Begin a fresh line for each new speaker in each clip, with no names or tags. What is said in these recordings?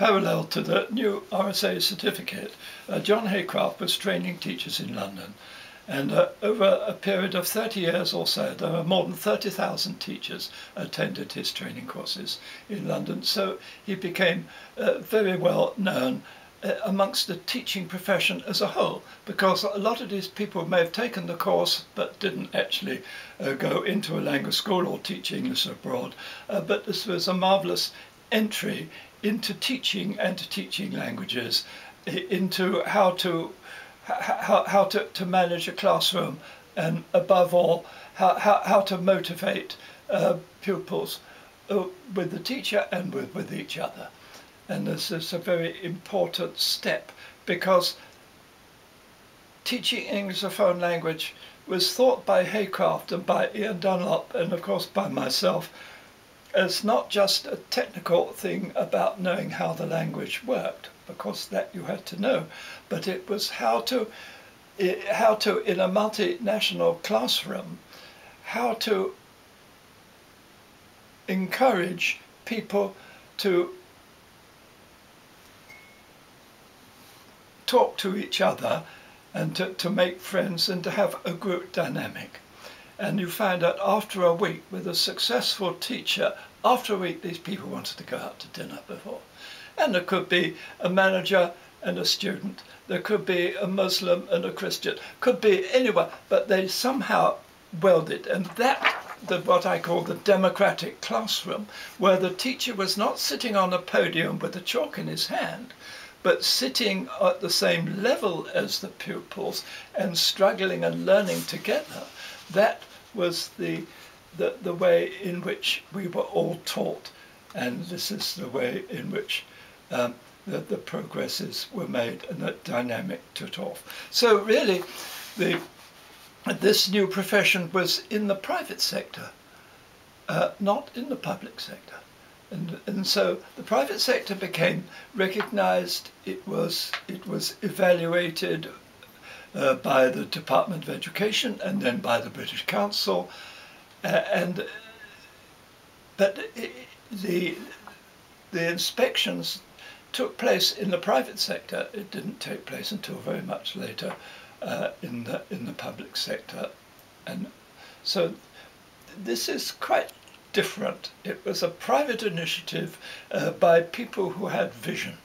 parallel to the new RSA certificate, John Haycraft was training teachers in London. And over a period of 30 years or so, there were more than 30,000 teachers attended his training courses in London. So he became very well known amongst the teaching profession as a whole, because a lot of these people may have taken the course but didn't actually go into a language school or teach English abroad. But this was a marvellous entry into teaching and to teaching languages, into how to manage a classroom, and above all how to motivate pupils with the teacher and with each other. And this is a very important step, because teaching English as a foreign language was thought by Haycraft and by Ian Dunlop, and of course by myself, as not just a technical thing about knowing how the language worked, because that you had to know, but it was how to in a multinational classroom, how to encourage people to talk to each other and to make friends and to have a group dynamic. And you find that after a week with a successful teacher, after a week these people wanted to go out to dinner before. And there could be a manager and a student, there could be a Muslim and a Christian, could be anyone, but they somehow welded. And that, what I call the democratic classroom, where the teacher was not sitting on a podium with a chalk in his hand, but sitting at the same level as the pupils and struggling and learning together. That was the way in which we were all taught, and this is the way in which the progresses were made and that dynamic took off. So really, this new profession was in the private sector, not in the public sector. And so the private sector became recognized, it was evaluated by the Department of Education and then by the British Council, but the inspections took place in the private sector. It didn't take place until very much later in the public sector, and so this is quite different. It was a private initiative by people who had vision,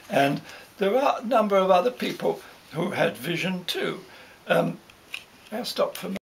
and there are a number of other people who had vision too. I'll stop for a minute.